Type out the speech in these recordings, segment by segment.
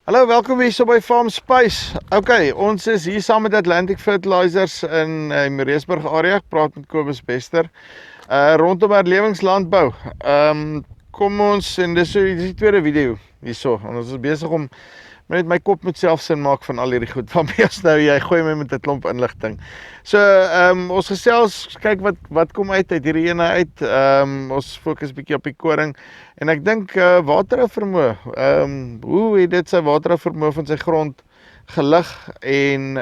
Hallo, welkom hier so by Farm Space. Okay, ons is hier saam met Atlantic Fertilizers in Mariesburg area. Ek praat met Kobus Bester. Rondom herlewingslandbou. Kom ons en dis die tweede video hierso. Ons is besig om net my kop met self sin maak van al hierdie goed. Van eers nou jy gooi my met 'n klomp inligting. So, ons gesels kyk wat kom uit hierdie ene uit. Ons fokus bietjie op die koring en ek dink waterhou vermoë. Hoe het dit sy waterhou vermoë van sy grond gelig en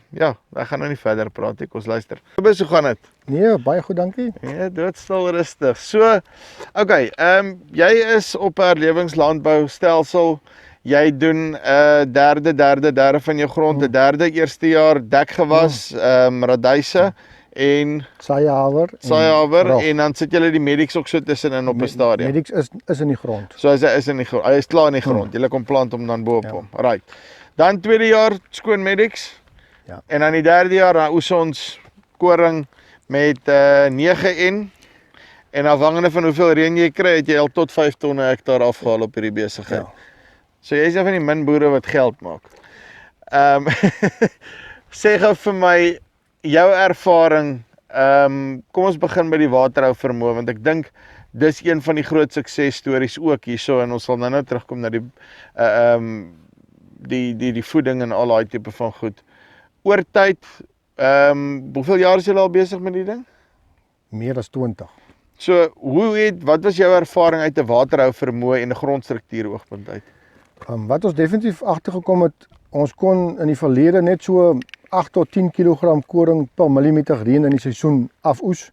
ja, ek gaan nou nie verder praat nie. Ons luister. Hoe gaan dit? Nee, baie goed, dankie. Ja, doodstil rustig. So, okay, jy is op 'n herlewingslandbou stelsel. Jy doen derde van jou grond, 'n derde eerste jaar dekgewas, radyse en saaihaver en dan sit julle die medics ook so tussenin op 'n stadium. Medics is in die grond. So hy is in die grond. Hy is klaar in die grond. Julle kom plant hom dan bo op hom. Right. Dan tweede jaar skoon medics. Ja. En dan die derde jaar dan oes ons koring met 9N. En afhangende van hoeveel reën jy kry, het jy al tot 5 ton per hektaar afgehaal op hierdie besigheid. Ja. So jy is een van die min boere wat geld maak. Sê gou vir my jou ervaring, kom ons begin by die waterhou vermoë want ek dink dis een van die groot suksesstories ook hierso en ons sal nou terugkom na die voeding en al daai tipe van goed. Oor tyd, hoeveel jaar is julle al besig met die ding? Meer as 20. So, wat was jou ervaring uit 'n waterhou vermoë en 'n grondstruktuur oogpunt uit? Wat ons definitief agtergekom het, ons kon in die verlede net so 8 tot 10 kg koring per millimeter reën in die seisoen afoes.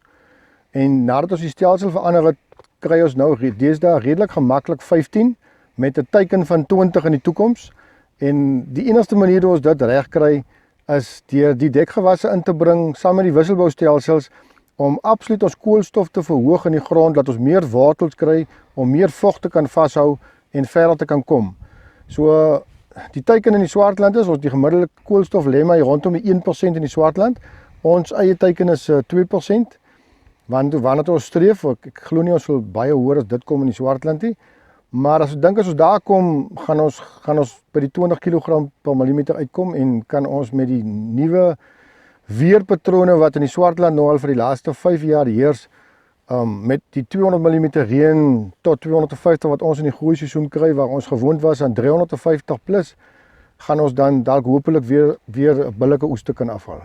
En nadat ons die stelsel verander het, kry ons nou deesdae redelik gemaklik 15 met 'n teiken van 20 in die toekoms. En die enigste manier hoe ons dit reg kry is deur die dekgewasse in te bring saam met die wisselboustelsels om absoluut ons koolstof te verhoog in die grond, dat ons meer wortels kry, om meer vog te kan vashou en verder te kan kom. So die teiken in die Swartland is, ons die gemiddelde koolstof lê maar rondom die 1% in die Swartland. Ons eie teiken is 2%. Wanneer ons streef, ek glo nie ons wil baie hoër as dit kom in die Swartland nie. Maar as ons daar kom, gaan ons by die 20 kg per millimeter uitkom en kan ons met die nuwe weerpatrone wat in die Swartland nou al vir die laaste 5 jaar heers, met die 200 mm reën tot 250 wat ons in die groei seisoen kry, waar ons gewoond was aan 350 plus, gaan ons dan dalk hopelik weer 'n billike oes te kan afhaal.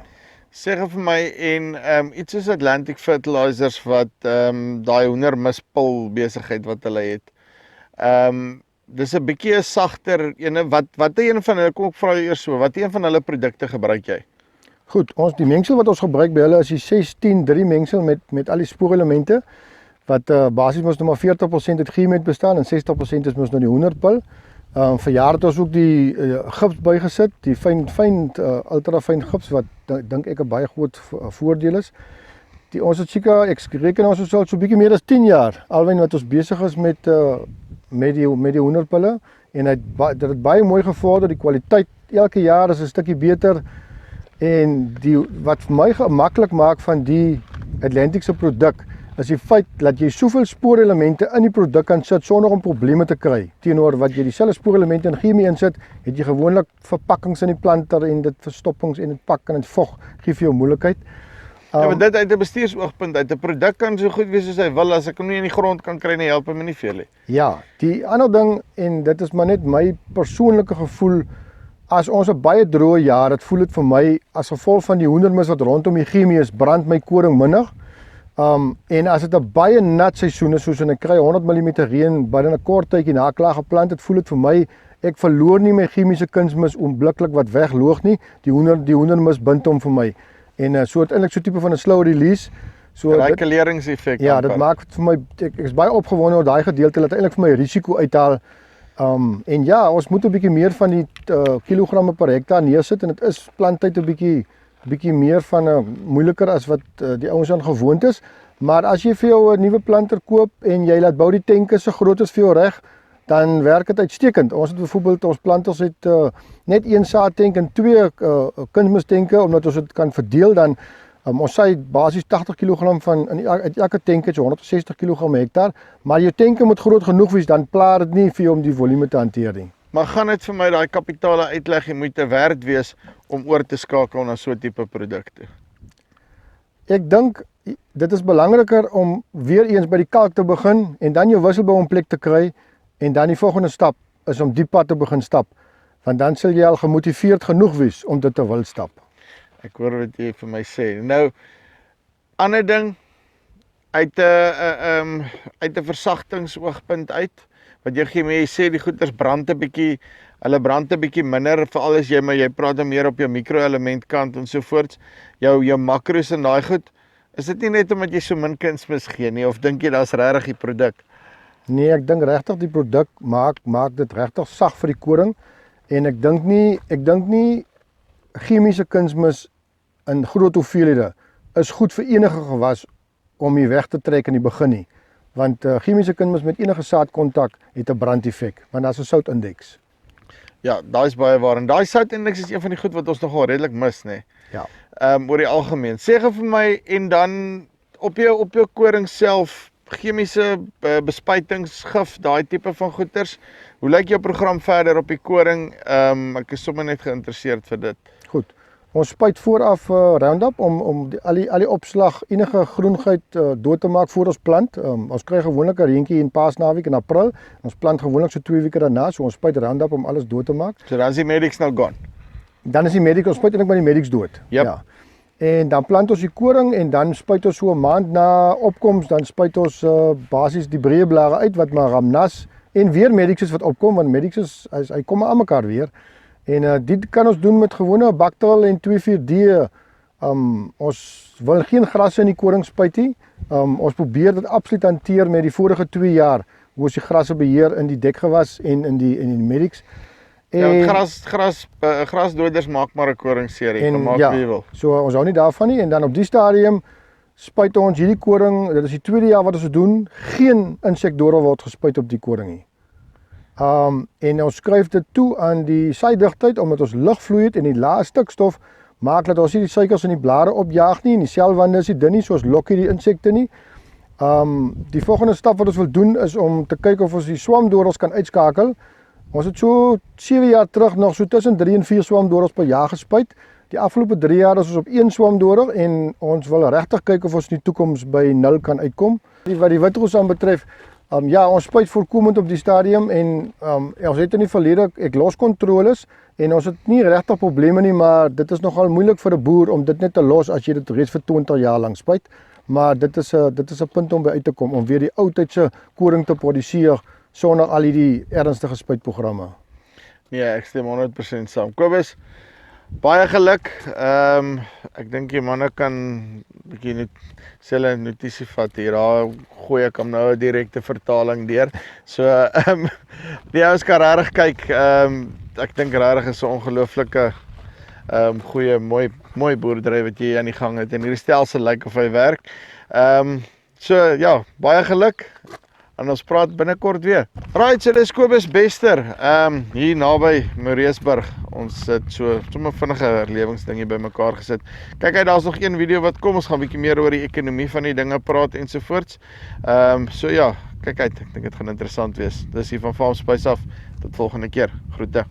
Sê vir my en iets soos Atlantic Fertilizers wat daai hoendermispil besigheid wat hulle het. Dis 'n bietjie 'n sagter ene. Wat een van hulle, kom ek vra jou eers so, wat een van hulle produkte gebruik jy? Goed, die mengsel wat ons gebruik by hulle is die 16-3 mengsel met al die spoorelemente wat basies mos nou maar 40% het chemie bestaan en 60% is mos nou die hoenderpil. Vir jare het ons ook die gips bygesit, die fyn ultra fyn gips wat dink ek 'n baie groot voordeel is. Ons het seker, ek reken ons is al so bietjie meer as 10 jaar alwen wat ons besig is met die hoenderpille en dit het baie mooi gevorder, die kwaliteit elke jaar is 'n stukkie beter. En wat vir my gemaklik maak van die Atlantic se produk is die feit dat jy soveel spoorelemente in die produk kan sit sonder om probleme te kry. Teenoor wat jy dieselfde spoorelemente in chemie insit, het jy gewoonlik verpakkings in die planter en dit verstoppings en dit pak en dit vog gee vir jou moeilikheid. Ja, maar dit uit 'n bestuursoogpunt uit 'n produk kan so goed wees soos hy wil, as ek hom nie in die grond kan kry nie, help hom nie veel nie. Ja, die ander ding en dit is maar net my persoonlike gevoel. As ons 'n baie droë jaar het, voel dit vir my as gevolg van die hoendermis wat rondom die chemie is, brand my koring minder. En as dit 'n baie nat seisoen is, soos en ek kry 100 mm reën binne 'n kort tydjie na klaar geplant het, voel dit vir my ek verloor nie my chemiese kunsmis onmiddellik wat wegloog nie. Die hoendermis bind hom vir my. En so uiteindelik so tipe van 'n slow release. So reguleringseffek. Ja, dit maak vir my ek is baie opgewonde oor daai gedeelte dat eintlik vir my risiko uithaal. En ja, ons moet 'n bietjie meer van die kilogramme per hektaar neersit en dit is planttyd 'n bietjie meer van 'n moeiliker as wat die ouens aan gewoond is. Maar as jy vir jou 'n nuwe planter koop en jy laat bou die tenke so groot as vir jou reg, dan werk dit uitstekend. Ons het byvoorbeeld ons planters het net een saadtank en 2 kunsmistenke omdat ons dit kan verdeel dan ons sê basies 80 kg van uit elke tank het so 160 kg per hektaar, maar jou tanke moet groot genoeg wees dan plaar dit nie vir jou om die volume te hanteer nie. maar gaan dit vir my daai kapitale uitleg en moeite werd wees om oor te skakel na so 'n tipe produkte? Ek dink dit is belangriker om weer eens by die kalk te begin en dan jou wisselbou in plek te kry en dan die volgende stap is om die pad te begin stap, want dan sal jy al gemotiveerd genoeg wees om dit te wil stap. Ek hoor wat jy vir my sê. Nou, ander ding uit 'n versagtingsoogpunt uit, wat jy gee, jy sê die goeders brand 'n bietjie, hulle brand 'n bietjie minder, veral as jy praat dan meer op jou mikroelement kant en so voorts, jou makros en daai goed. Is dit nie net omdat jy so min kunsmis gee nie, of dink jy daar's regtig die produk? Nee, ek dink regtig die produk maak dit regtig sag vir die koring en ek dink nie chemiese kunsmis in groot hoeveelhede is goed vir enige gewas om jy weg te trek in die begin nie. Want chemiese kunsmis met enige saadkontak het 'n brandeffek, want daar's 'n soutindeks. Ja, daai is baie waar en daai soutindeks is een van die goed wat ons nogal redelik mis, nê. Ja. Oor die algemeen. Sê gou vir my, en dan op jou koring self, chemiese bespuitingsgif, daai tipe van goeters. Hoe lyk jou program verder op die koring? Ek is sommer net geïnteresseerd vir dit. Goed. Ons spuit vooraf Roundup om al die opslag, enige groenigheid dood te maak voor ons plant. Ons kry gewoonlik 'n reentjie in Paasnaweek in April. Ons plant gewoonlik so 2 weke daarna, so ons spuit Roundup om alles dood te maak. So dan is die medics nou gone. Dan is die medics, ons spuit eintlik maar die medics dood. Yep. Ja. En dan plant ons die koring en dan spuit ons so 'n maand na opkoms, dan spuit ons basies die breë blare uit wat maar Ramnas en weer medics is wat opkom, want medics hy kom aan mekaar weer. En dit kan ons doen met gewone Bactal en 2,4-D. Ons wil geen grasse in die koring spuit nie. Ons probeer dit absoluut hanteer met die vorige 2 jaar hoe ons die grasse beheer in die dekgewas en in die medics. Ja, grasdoders maak maar 'n koring seer, jy kan maak wie jy wil. So ons hou nie daarvan nie en dan op die stadium spuit ons hierdie koring, dit is die 2de jaar wat ons dit doen, geen insekdorrel word gespuit op die koring nie. En ons skryf dit toe aan die saaidigtheid omdat ons lugvloeiend en die lae stikstof maak dat ons nie die suikers in die blare opjaag nie en die selwande is nie dun nie, so ons lok nie die insekte nie. Die volgende stap wat ons wil doen is om te kyk of ons die swamdorrels kan uitskakel. Ons het so 7 jaar terug nog so tussen 3 en 4 swamdorrels per jaar gespuit. Die afgelope 3 jaar is ons op 1 swamdorrel en ons wil regtig kyk of ons in die toekoms by 0 kan uitkom. Wat die witroos aanbetref, ja, ons spuit voorkomend op die stadium en ons het in die verlede ek los kontroles en ons het nie regtig probleme nie, maar dit is nogal moeilik vir 'n boer om dit net te los as jy dit reeds vir 20 jaar lank spuit. Maar dit is 'n punt om by uit te kom om weer die ou tydse koring te produseer sonder al die ernstige spuitprogramme. Nee, ek stem 100% saam. Kobus, baie geluk. Ek dink die manne kan 'n bietjie selfe notisie vat hier. Daar gooi ek hom nou 'n direkte vertaling deur. So die ouens kan regtig kyk. Ek dink regtig is 'n ongelooflike goeie mooi boerdery wat jy aan die gang het en hierdie stelsel lyk of hy werk. So ja, baie geluk. En ons praat binnekort weer. Right, so dis Kobus Bester, hier naby Moreesburg. Ons het sommer vinnige lewingsdingie bymekaar gesit. Kyk uit, daar's nog een video wat kom. Ons gaan 'n bietjie meer oor die ekonomie van die dinge praat ensovoorts. So ja, kyk uit. Ek dink dit gaan interessant wees. Dis hier van Farm Spice af. Tot volgende keer. Groete.